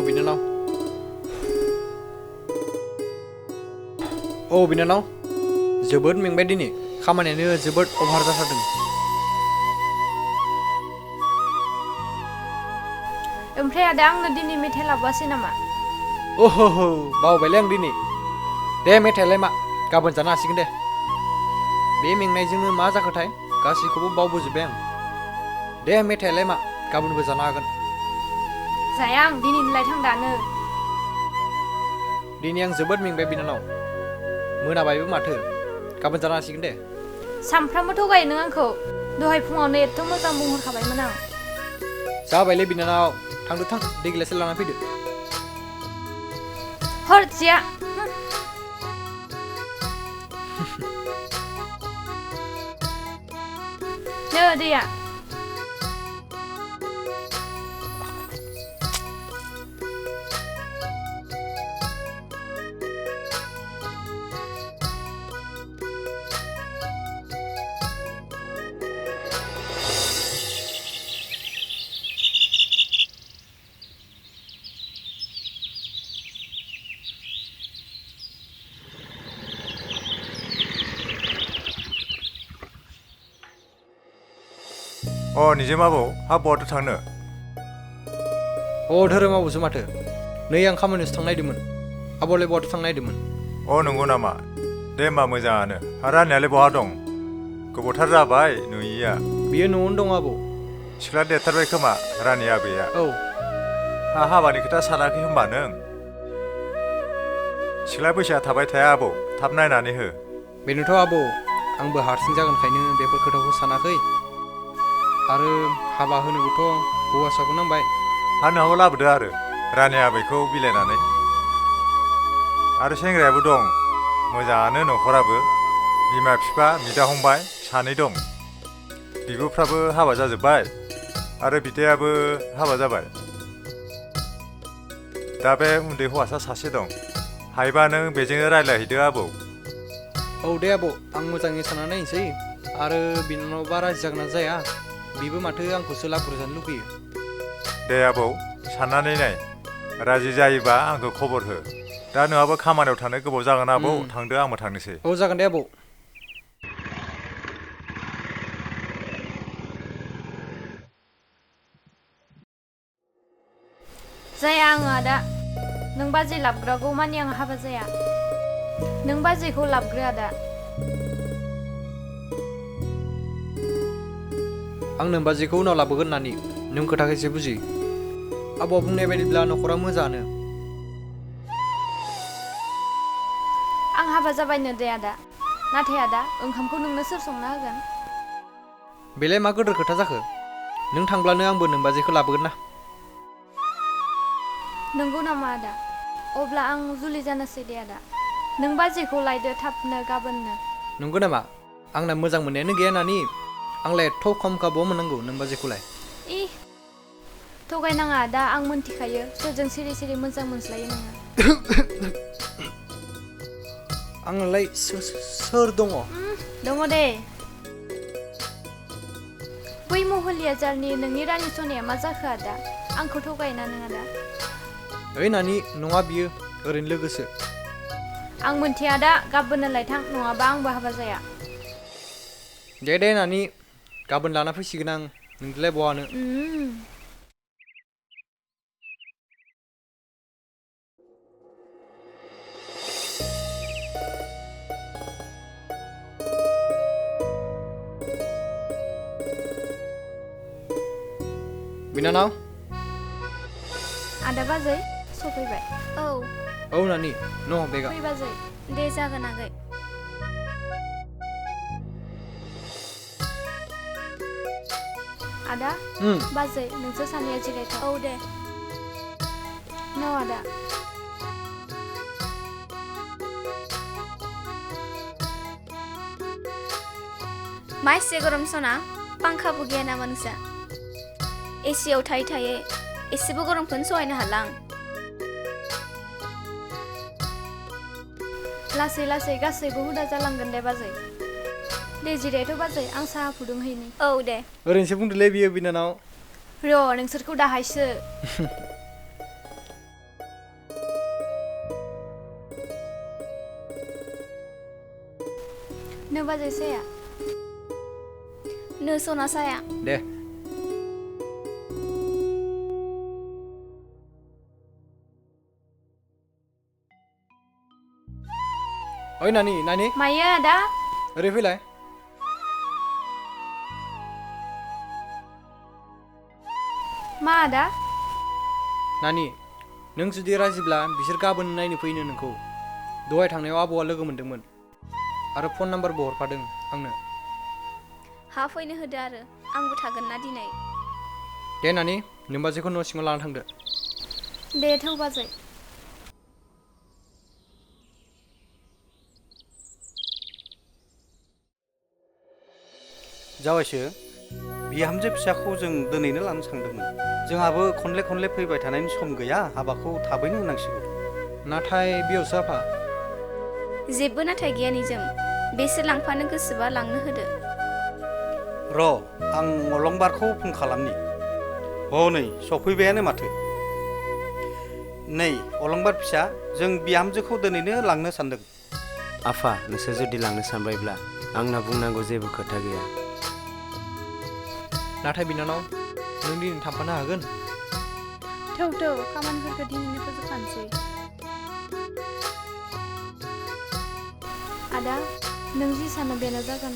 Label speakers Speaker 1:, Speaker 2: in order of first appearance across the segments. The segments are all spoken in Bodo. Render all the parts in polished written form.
Speaker 1: बिनानाव बिनानाव जोबोद मेंबाय दिनै खामानियानो जोबोद अभार जाथारदों
Speaker 2: ओमफ्राय आदा आंनो दिनै मेथाइ लाबोआसै नामा
Speaker 1: ओहो बावबायलै आं दिनै दे मेथाइलाय मा गाबोन जानो हासिगोन दे बे मेंनायजोंनो मा जाखोथाय गासैखौबो बावबोजोब्बाय आं दे मेथाइलाय मा गाबोनबो जानो हागोन
Speaker 2: जाया आं दिनैनिलाय थां दानो
Speaker 1: दिनै आं जोबोद मेंबाय बिनानाव मोनाबायबो माथो गाबोन जानो हासिगोन दे
Speaker 2: सामफ्रामबो थगायो नों आंखौ दहाय फुङावनो एथ' मोजां बुंहरखाबायमोन आं
Speaker 1: जाबायलै बिनानाव थांदो थां दै गिलाससे लाना फैदो
Speaker 2: हरजिया नो दैया
Speaker 3: निजोम आबौ हा बहाथो थांनो
Speaker 1: धोरोम आबौसो माथो नै आं खामानियावसो थांनो नागिरदोंमोन आबौलाय बहाथो थांनो नागिरदोंमोन
Speaker 3: नंगौ नामा दे होमबा मोजाङानो रानियालाय बहा दं गोबावथार जाबाय नुयिया
Speaker 1: बियो न'आवनो दं आबौ
Speaker 3: सिख्ला देरथारबाय खोमा रानि आबैया हाबानि खोथा सानाखै होमबा नों सिख्ला बैसोआ थाबाय थाया आबौ थाब नायनानै हो
Speaker 1: बेनोथ' आबौ आंबो हारसिं जागोनखायनो बेफोर खोथाखौ सानाखै आरो हाबा होनोबोथ' हौवासाखौ नांबाय
Speaker 3: न'आव लाबोदो आरो रानि आबैखौ बिलाइनानै आरो सेंग्रायाबो दं मोजाङानो न'खराबो बिमा बिफा बिदा फंबाय सानै दं बिब'फ्राबो हाबा जाजोब्बाय आरो बिदायाबो हाबा जाबाय दा बे उन्दै हौवासा सासे दं हायोबा नों बेजोंनो रायज्लायहैदो आबौ
Speaker 1: दे आबौ आं मोजाङै सानना नायनोसै आरो बिनानावबा राजि जागोन ना जाया बिबो माथो आंखौसो लाबोजानो लुगैयो
Speaker 3: दे आबौ साननानै नाय राजि जायोबा आंखौ खबर हो दा नोंहाबो खामानियाव थानो गोबाव जागोन आबौ थांदो आंबो थांनोसै
Speaker 1: जागोन दे आबौ
Speaker 2: जाया आङो आदा नों बाजै लाबग्रागौ मानि आं हाबा जाया नों बाजैखौ लाबग्रो आदा
Speaker 1: आं नों बाजैखौ उनाव लाबोगोन नानि नों खोथाखौ एसे बुजि आबौआ बुंनाय बायदिब्ला न'खरा मोजाङानो
Speaker 2: आं हाबा जाबायनो दे आदा नाथाय आदा ओंखामखौ नोंनो सोर संना होगोन
Speaker 1: बेलाय मा गोदोर खोथा जाखो नों थांब्लानो आंबो नों बाजैखौ लाबोगोन ना
Speaker 2: नंगौ नामा आदा अब्ला आं जुलि जानोसै दे आदा नों बाजैखौ लायदो थाबनो गाबोननो
Speaker 1: नंगौ नामा आंना मोजां मोननायानो गैया नानि आंलाय एथ' खम खाबुआव मोननांगौ नों बाजैखौलाय
Speaker 2: थगायनाङा आदा आं मोनथिखायो सोरजों सिरि सिरि मोजां मोनज्लायो नोङो
Speaker 1: आंनालाय सोर दङ
Speaker 2: दङ दे बै महलिया जारनि नोंनि रानि सनाया मा जाखो आदा आंखौ थगायना नों आदा
Speaker 1: नानि नङा बियो ओरैनो लोगोसो
Speaker 2: आं मोनथिया दा गाबोननोलाय थां नङाबा आंबो हाबा जाया
Speaker 1: दे नानि गाबोन लाना फैसिगोन आं नोंजोंलाय बहानो बिनानाव
Speaker 2: आदा बाजै सफैबाय
Speaker 1: नानि न' बेगा
Speaker 2: फै बाजै दे जागोन आगै आदा बाजै नोंसोर सानैया जिरायथाव दे न' आदा
Speaker 4: मा एसे गरम सना पांखाबो गैया नामा नोंसा एसियाव थायै थायै एसेबो गरमखौनो सहायनो हाला आं
Speaker 2: लासै लासै गासैबो हुदा जालांगोन दे बाजै दे जिरायथ' बाजै आं साहा फुदुंहैनि
Speaker 4: दे
Speaker 1: ओरैनोसो बुंदोलै बियो बिनानाव
Speaker 2: र' नोंसोरखौ दाहायसो नो बाजै साया
Speaker 4: नो सना साया
Speaker 1: दे ओइ नानि
Speaker 2: मायो आदा
Speaker 1: ओरै फैलाय
Speaker 2: मा आदा
Speaker 1: नानि नों जुदि राजिब्ला बिसोर गाबोन नायनो फैनो नोंखौ दहाय थांनायाव आबौआ लोगो मोनदोंमोन आरो फन नाम्बारबो हरफादों आंनो
Speaker 4: हा फैनो होदो आरो आंबो थागोन ना दिनै
Speaker 1: दे नानि नोमबाजैखौ न' सिङाव लाना थांदो
Speaker 2: दे थौ बाजै
Speaker 5: जाबायसो बिहामजो फिसाखौ जों दिनैनो लानो सानदोंमोन जोंहाबो खनले खनले फैबाय थानायनि सम गैया हाबाखौ थाबैनो होनांसिगौ
Speaker 1: नाथाय बियावसो आफा
Speaker 4: जेबो नाथाय गैया निजोम बेसोर लांफानो गोसोबा लांनो होदो
Speaker 5: र' आं अलंबारखौ फन खालामनि हनै सफैबायानो माथो नै अलंबार फिसा जों बिहामजोखौ दिनैनो लांनो सानदों
Speaker 6: आफा नोंसोर जुदि लांनो सानबायब्ला आंना बुंनांगौ जेबो खोथा गैया
Speaker 1: नाथाय बिनानाव नों दिनै थांफानो हागोन
Speaker 2: थौ खामानिफोरखौ दिनैनो फोजोबखानोसै आदा नों जि सानो बेनो जागोन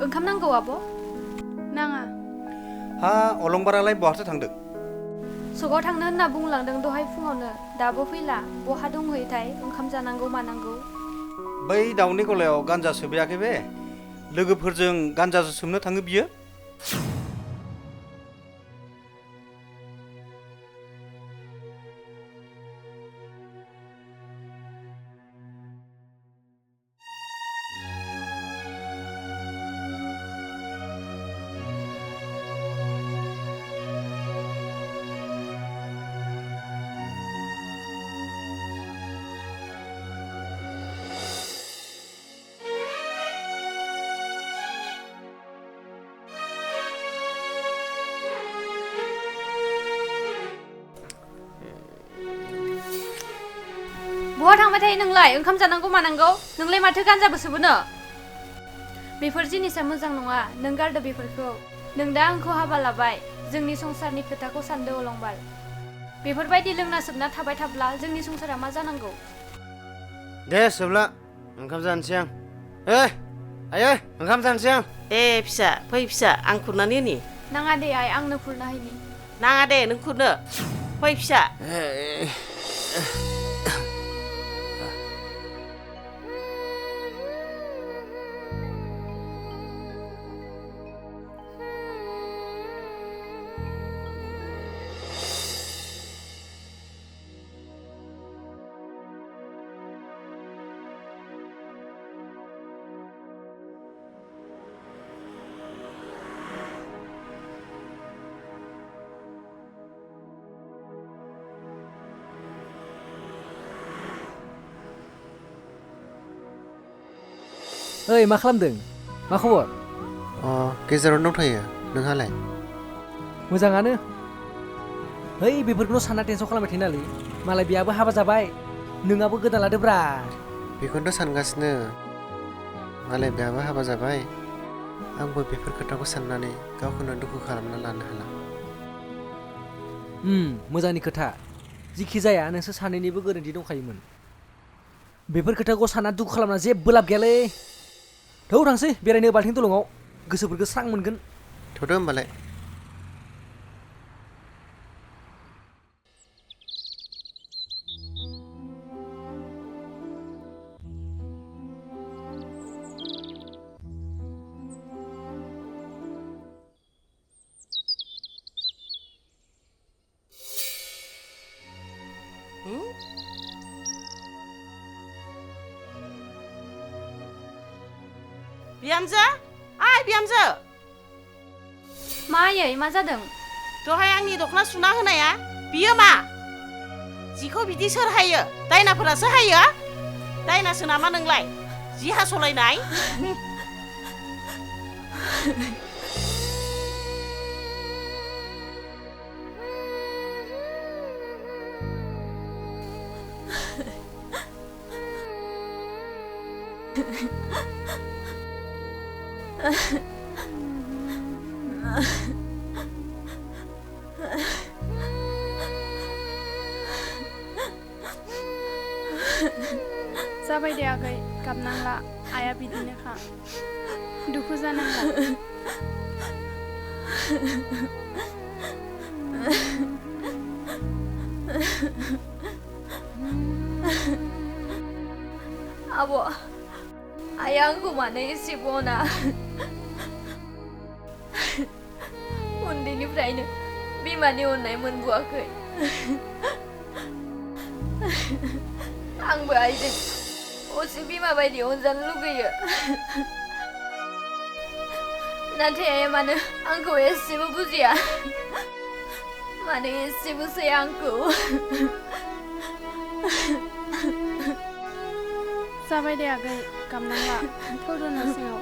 Speaker 2: ओंखाम नांगौ आब' नाङा
Speaker 5: हा अलंबारालाय बहाथो थांदों
Speaker 2: सगाव थांनो होनना बुंलांदों दहाय फुङावनो दाबो फैला बहा दंहैयोथाय ओंखाम जानांगौ मानांगौ
Speaker 5: बै दाउनि गलायाव गान्जा सोबैयाखै बे लोगोफोरजों गान्जासो सोबनो थाङो बियो
Speaker 2: बहा थांबाय थायो नोंलाय ओंखाम जानांगौ मानांगौ नोंलाय माथो गान्जाबो सोबोनो बेफोर जिनिसा मोजां नङा नों गारदो बेफोरखौ नों दा आंखौ हाबा लाबाय जोंनि संसारनि खोथाखौ सानदो अलंबार बेफोरबायदि लोंना सोबना थाबाय थाब्ला जोंनि संसारा मा जानांगौ
Speaker 6: दे सोबला ओंखाम जानोसै आं आयै ओंखाम जानोसै आं
Speaker 7: दे फिसा फै फिसा आं खुरनानै होनि
Speaker 2: नाङा दे आइ आंनो खुरना होनि
Speaker 7: नाङा दे नों खुरनो फै फिसा
Speaker 8: ओइ मा खालामदों मा खबर
Speaker 6: गेजेरावनो दंथ'यो नोंहालाय
Speaker 8: मोजाङानो है बेफोरखौनो सानना टेनसन खालामबाय थायो नालै मालाय बेयाबो हाबा जाबाय नोंहाबो गोदान लादोब्रा
Speaker 6: बेखौनोथ' सानगासिनो मालाय बेहाबो हाबा जाबाय आंबो बेफोर खोथाखौ साननानै गावखौनो दुखु खालामना लानो हाला
Speaker 8: मोजांनि खोथा जिखि जाया नोंसोर सानैनिबो गोरोन्थि दंखायोमोन बेफोर खोथाखौ सानना दुखु खालामना जेबो लाब गैयालै थौ थांसै बेरायनो बाल्थिं दलङाव गोसोफोरखौ स्रां मोनगोन
Speaker 6: थ'दो होमबालाय
Speaker 7: बिहामजो आइ बिहामजो
Speaker 2: मा आयै मा जादों
Speaker 7: दहाय आंनि दख'ना सुना होनाया बियो मा जिखौ बिदि सोर हायो दायनाफोरासो हायो दायनासो नामा नोंलाय जि हास'लायनाय
Speaker 9: जाबाय दे आगै गाबनांला आइया बिदिनोखा दुखु जानांला
Speaker 2: आब' आइया आंखौ मानो एसेबो अना उन्दैनिफ्रायनो बिमानि अननाय मोनबोआखै आंबो आइजों असे बिमा बायदि अनजानो लुगैयो नाथाय आइया मानो आंखौ एसेबो बुजिया मानो एसेबो सैया आंखौ
Speaker 9: जाबाय दे आगै गाबनांला थौदो न' सिङाव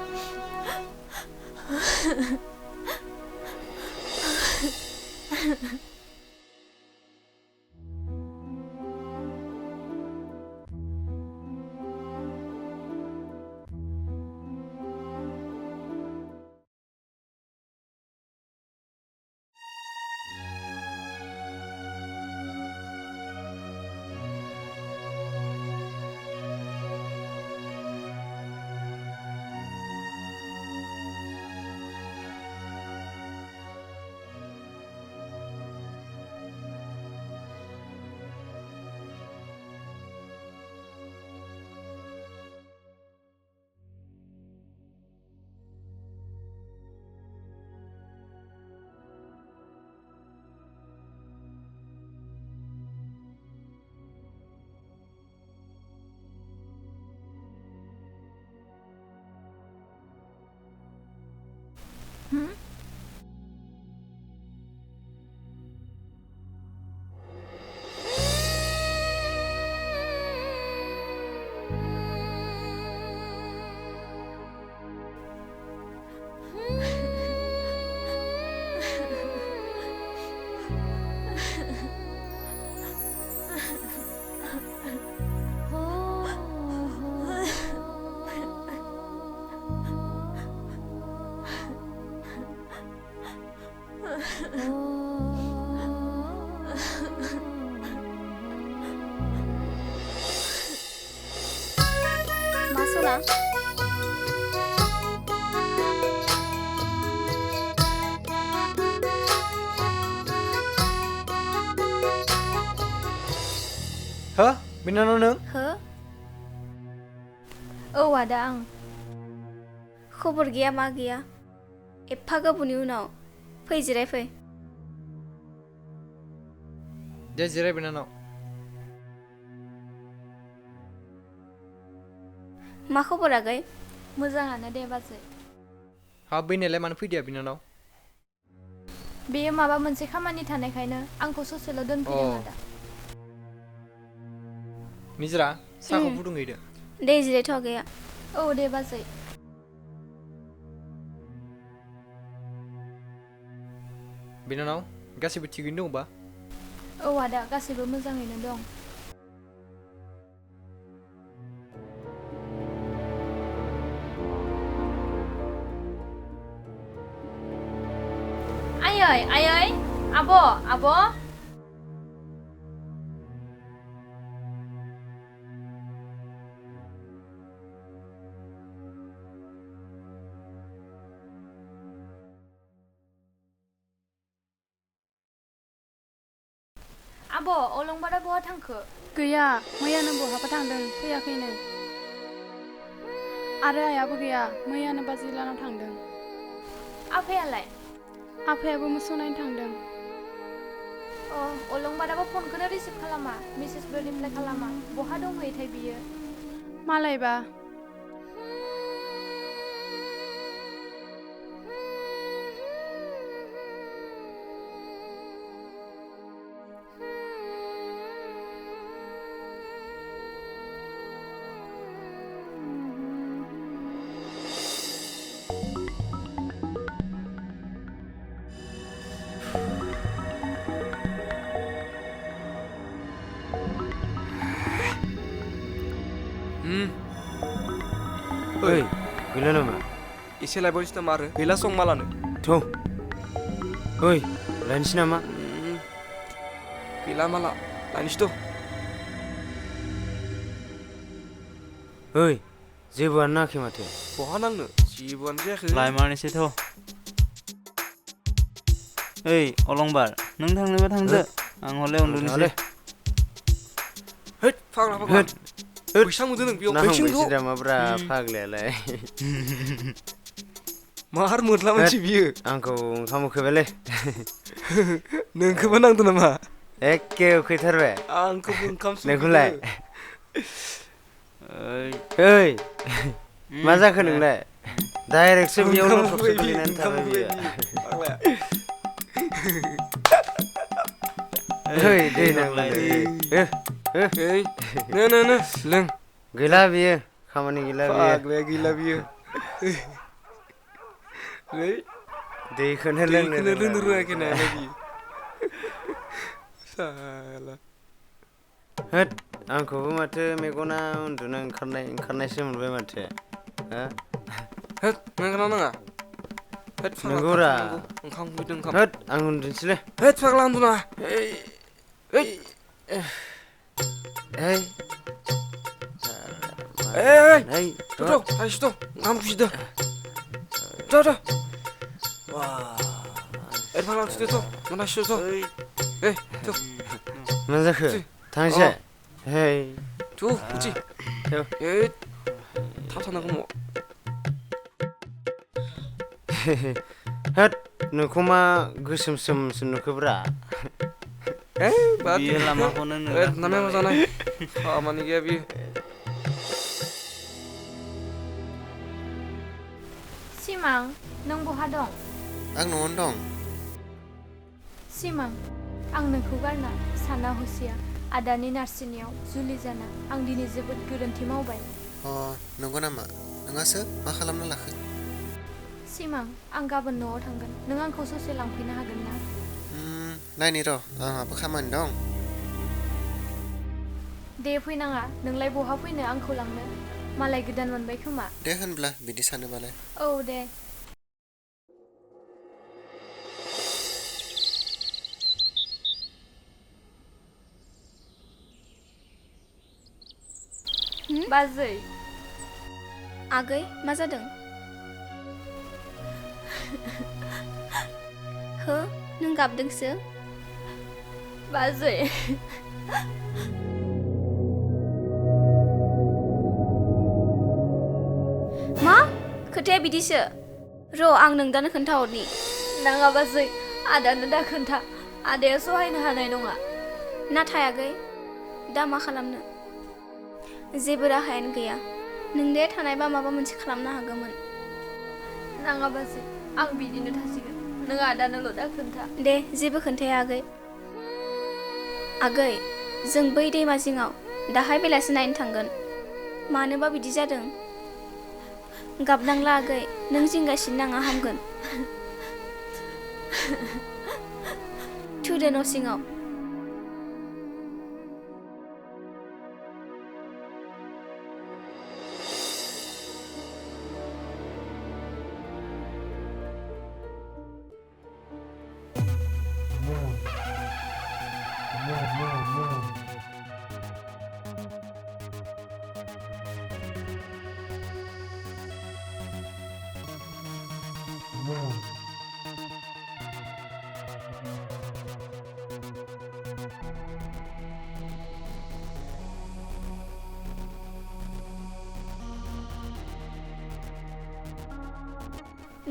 Speaker 4: Masuklah.
Speaker 1: हो बिनानाव नों
Speaker 4: हो
Speaker 2: औ आदा आं
Speaker 4: खबर गैया मा गैया एफा गोबावनि उनाव फै जिरायफै
Speaker 1: दे जिराय बिनानाव
Speaker 4: मा खबर आगै
Speaker 2: मोजाङानो दे बाजै
Speaker 1: हा बैनायलाय मानो फैदिया बिनानाव
Speaker 2: बेयो माबा मोनसे खामानि थानायखायनो आंखौ ससेल' दोनफैदों आदा
Speaker 1: निजरा साहाखौ फुदुंहैदो
Speaker 4: दे जिरायथ' आगैया
Speaker 2: औ दे बाजै
Speaker 1: बिनानाव गासैबो थिगैनो दंबा
Speaker 2: औ आदा गासैबो मोजाङैनो दं आयै आयै आब' आब' आब' अलंबारा बहा थांखो
Speaker 9: गैया मैयानो बहाबा थांदों फैयाखैनो आरो आइयाबो गैया मैयानो बाजै लानाव थांदों
Speaker 2: आफायालाय
Speaker 9: आफायाबो मोसौ नायनो थांदों
Speaker 2: अलंबाराबो फनखौनो रिसिभ खालामा मेसेजबो रिप्लाइ खालामा बहा दंहैयोथाय बियो
Speaker 9: मालायबा
Speaker 10: ओइ गैला नामा
Speaker 11: एसे लायबावनोसै नामा आरो गैला सं मालानो
Speaker 10: थ' ओइ लायनोसै नामा
Speaker 11: गैला माला लायनोसैथ'
Speaker 10: ओइ जेबोआनो नाङाखै माथो
Speaker 11: बहा नांनो जेबोआनो जायाखै
Speaker 12: लायमारनोसैथ' ओइ अलंबार नों थांनोबा थांदो आं हले उन्दुनोसै
Speaker 11: हैद फाग्ला फाग्ला बैसां मोनदों नों बेयाव
Speaker 10: नांबायसो दामाब्रा फाग्लायालाय
Speaker 11: मार मोदला मानसि बियो
Speaker 10: आंखौ ओंखाम उखैबायलै
Speaker 11: नोंखौबो नांदो नामा
Speaker 10: एखे उखैथारबाय
Speaker 11: आंखौबो ओंखाम
Speaker 10: नोंखौलाय ओइ मा जाखो नोंलाय डाइरेक्टसो बेयाव लथबसो गोलैनानै थाबाय बियो ओइ दै नांलाय
Speaker 11: नो लों
Speaker 10: गैला बियो खामानि गैला बियो
Speaker 11: फाग्लाया गैला बियो
Speaker 10: दैखौनो लोंनो
Speaker 11: रोङाखै नालाय बियो साला
Speaker 10: होद आंखौबो माथो मेगना उन्दुनो ओंखारनायसो मोनबाय माथो
Speaker 11: होद नोंगोना नाङा होद
Speaker 10: नंगौरा
Speaker 11: ओंखाम उखैदों ओंखाम
Speaker 10: होद आं उन्दुनोसैलै
Speaker 11: होद फाग्ला उन्दुनाङा 다시 또 감기시다 자자 와 에르파랑 tuh mana shoto tuh
Speaker 10: मा जाखो थांसै हेइ
Speaker 11: tuh uci थाब थांनांगौ मा
Speaker 10: होद नोंखौ मा गोसोमसोमसो नुखोब्रा
Speaker 12: बियो लामाखौनो
Speaker 11: namanya मा जानाय खामानि गैया बियो
Speaker 2: सिमां नों बहा दं
Speaker 6: आं न'आवनो दं
Speaker 2: सिमां आं नोंखौ गारना साना हसिया आदानि नार्सिनियाव जुलि जाना आं दिनै जोबोद गोरोन्थि मावबाय
Speaker 6: नंगौ नामा नोंहासो मा खालामना लाखो
Speaker 2: सिमां आं गाबोन न'आव थांगोन नों आंखौ ससे लांफैनो हागोन ना
Speaker 6: नायनि र' आंहाबो खामानि दं
Speaker 2: दे फैनाङा नोंलाय बहा फैनो आंखौ लांनो मालाय गोदान मोनबाय खोमा
Speaker 6: दे होनब्ला बिदि सानोबालाय
Speaker 2: औ दे बाजै
Speaker 4: आगै मा जादों हो नों गाबदोंसो
Speaker 2: बाजै
Speaker 4: मा खोथाया बिदिसो र' आं नोंदानो खोन्थाहरनि
Speaker 2: नाङा बाजै आदानो दा खोन्था आदाया सहायनो हानाय नङा
Speaker 4: नाथाय आगै दा मा खालामनो जेबो राहायानो गैया नोंदाया थानायबा माबा मोनसे खालामनो हागौमोन
Speaker 2: नाङा बाजै आं बिदिनो थासिगोन नों आदानोल' दा खोन्था
Speaker 4: दे जेबो खोन्थाया आगै जों बै दैमा जिङाव दाहाय बेलासि नायनो थांगोन मानोबा बिदि जादों गाबनांला आगै नों जिंगासिनो नाङा हामगोन थुदो न' सिङाव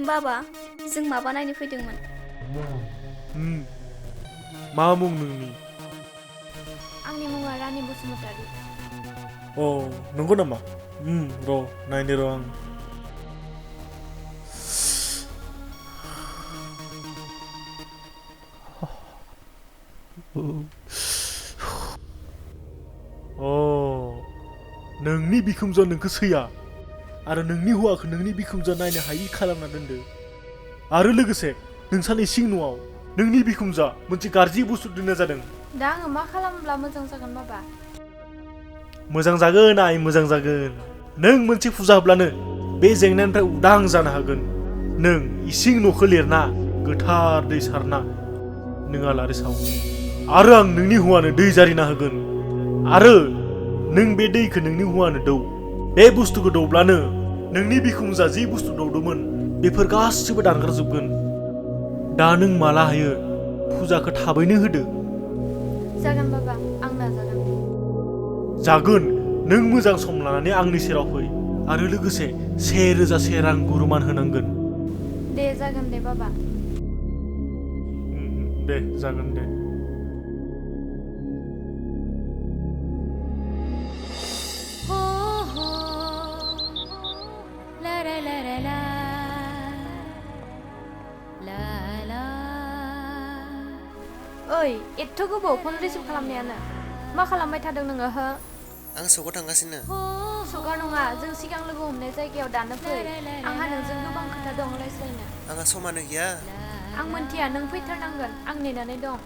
Speaker 4: बाबा जों माबा नायनो फैदोंमोन
Speaker 13: मा मुं नोंनि
Speaker 2: आंनि मुङा रानि बसुमतारी
Speaker 13: नंगौ नामा र' नायनो र' आं नोंनि बिखुमजोआ नोंखौ सैया आरो नोंनि हौवाखौ नोंनि बिखुमजोआ नायनो हायि खालामना दोनदो आरो लोगोसे नोंसानि इसिं न'आव नोंनि बिखुमजोआ मोनसे गाज्रि बुस्थु दोननाय जादों
Speaker 2: दा आङो मा खालामब्ला मोजां जागोन बाबा
Speaker 13: मोजां जागोन आइ मोजां जागोन नों मोनसे फुजा होब्लानो बे जेंनानिफ्राय उदां जानो हागोन नों इसिं न'खौ लिरना गोथार दै सारना नों आलारि साव आरो आं नोंनि हौवानो दै जारिना होगोन आरो नों बे दैखौ नोंनि हौवानो दौ बे बुस्थुखौ दौब्लानो नोंनि बिखुंजा जि बुस्थु दौदोंमोन बेफोर गासिबो दानगारजोबगोन दा नों माला हायो फुजाखौ थाबैनो होदो
Speaker 2: जागोन बाबा आं नाजागोन
Speaker 13: जागोन नों मोजां सम लानानै आंनि सेराव फै आरो लोगोसे 1000 रां गुरुमान होनांगोन
Speaker 2: दे जागोन दे बाबा
Speaker 13: दे जागोन दे
Speaker 2: ओइ एथ' गोबाव फन रिसिभ खालामनायानो मा खालामबाय थादों नोङो हो
Speaker 6: आं सकाव थांगासिनो
Speaker 2: सका नङा जों सिगां लोगो हमनाय जायगायाव दानो फै आंहा नोंजों गोबां खोथा दं रायज्लायनो
Speaker 6: आंहा समानो गैया
Speaker 2: आं मोनथिया नों फैथारनांगोन आं नेनानै दं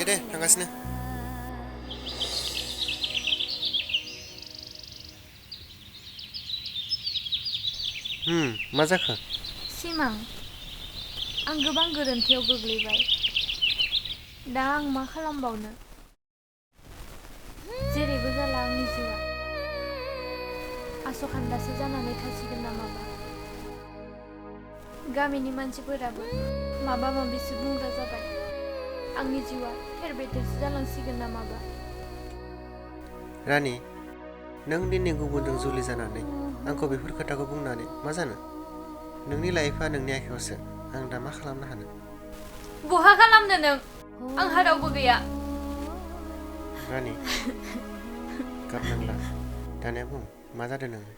Speaker 6: दे थांगासिनो मा जाखो
Speaker 2: सिमां आं गोबां गोरोन्थियाव गोग्लैबाय दा आं मा खालामबावनो जेरैबो जाला आंनि जिउआ आसखान्दासो जानानै थासिगोन नामाबा गामिनि मानसिफोराबो माबा माबिसो बुंग्रा जाबाय आंनि जिउआ थेर बेथेरसो जालांसिगोन नामाबा
Speaker 6: रानि नों दिनै गुबुनजों जुलि जानानै आंखौ बेफोर खोथाखौ बुंनानै मा जानो नोंनि लाइफआ नोंनि आखायावसो आं दा मा खालामनो हानो
Speaker 2: बहा खालामनो नों आंहा रावबो गैया
Speaker 6: रानि गाबनांला दानिया बुं मा जादों नोङो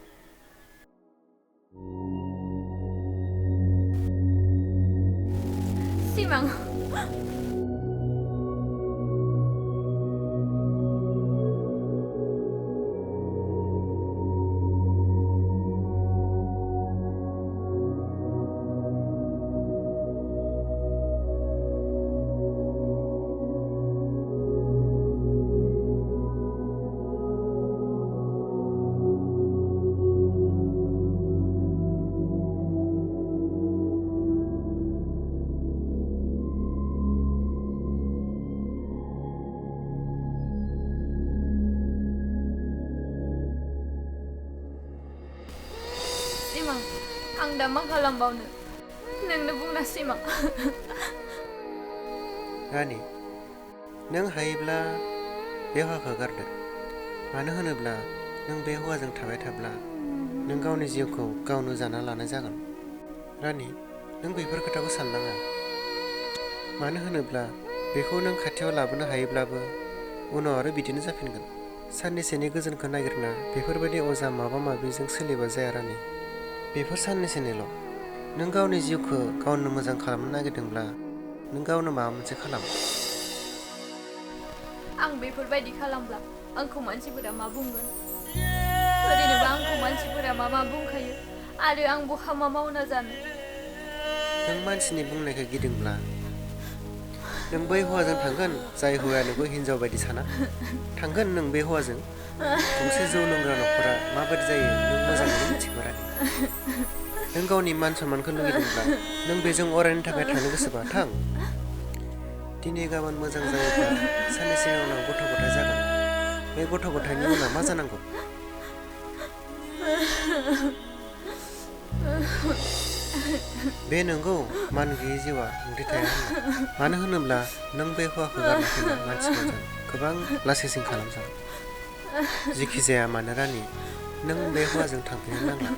Speaker 2: सिमां आं दा मा खालामबावनो नोंनो बुंना सिमां
Speaker 6: रानि नों हायोब्ला बे हौवाखौ गारदो मानो होनोब्ला नों बे हौवाजों थाबाय थाब्ला नों गावनि जिउखौ गावनो जाना लानाय जागोन रानि नों बेफोर खोथाखौ साननाङा मानो होनोब्ला बेखौ नों खाथियाव लाबोनो हायोब्लाबो उनाव आरो बिदिनो जाफिनगोन साननैसोनि गोजोनखौ नागिरना बेफोरबायदि अजा माबा माबिजों सोलिबा जाया रानि बेफोर साननैसोनिल' नों गावनि जिउखौ गावनो मोजां खालामनो नागिरदोंब्ला नों गावनो माबा मोनसे खालाम
Speaker 2: आं बेफोरबायदि खालामब्ला आंखौ मानसिफोरा मा बुंगोन ओरैनोबा आंखौ मानसिफोरा मा बुंखायो आरो आं बहा मा मावना जानो
Speaker 6: नों मानसिनि बुंनायखौ गिदोंब्ला नों बै हौवाजों थांगोन जाय हौवाया नोंखौ हिनजाव बायदि साना थांगोन नों बे हौवाजों गंसे जौ लोंग्रा न'खरा माबायदि जायो नों मोजाङैनो मिथिगौ रानि नों गावनि मान सन्मानखौ लुगैदोंब्ला नों बेजों अरायनि थाखाय थांनो गोसोबा थां दिनै गाबोन मोजां जायोब्ला साननैसोनि उनाव गथ' गथाय जागोन बे गथ' गथायनि उनाव मा जानांगौ बे नंगौ मान गैयै जिउआ ओंथि थाया होनना मानो होनोब्ला नों बे हौवाखौ गारना फैना मानसिफोरजों गोबां लासिंसिं खालामजागोन जेखि जाया मानो रानि नों बे हौवाजों थांफिननो नांला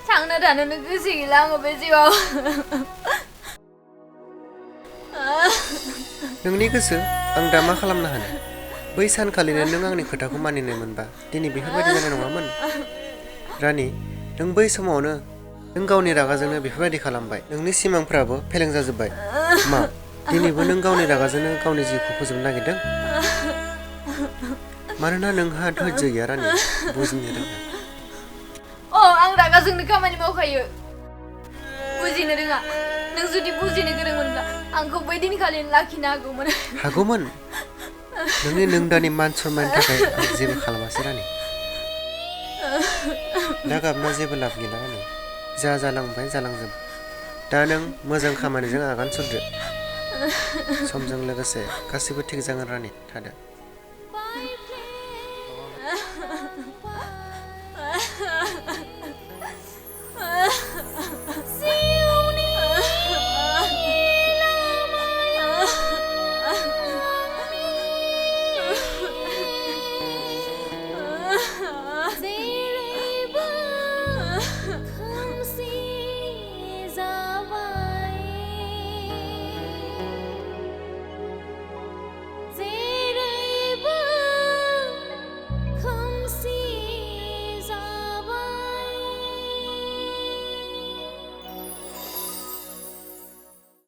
Speaker 2: थांनो दानोनो गोसो गैला आङो बे जिउआव
Speaker 6: नोंनि गोसो आं दा मा खालामनो हानो बै सानखालिनो नों आंनि खोथाखौ मानिनाय मोनबा दिनै बेफोरबायदि जानाय नङामोन रानि नों बै समावनो नों गावनि रागाजोंनो बेफोरबायदि खालामबाय नोंनि सिमांफ्राबो फेलें जाजोब्बाय मा दिनैबो नों गावनि रागाजोंनो गावनि जिउखौ फोजोबनो नागिरदों मानोना नोंहा धैर्य गैया रानि बुजिनो रोङा
Speaker 2: आं रागाजोंनो खामानि मावखायो बुजिनो रोङा नों जुदि बुजिनो गोरोंमोनब्ला आंखौ बै दिनखालिनो लाखिनो हागौमोन
Speaker 6: नोंनि नोंदानि मान सनमाननि थाखाय आं जेबो खालामासै रानि दा गाबना जेबो लाब गैला रानि जा जालांबाय जालांजोब दा नों मोजां खामानिजों आगान सुरदो समजों लोगोसे गासैबो थिग जागोन रानि थादो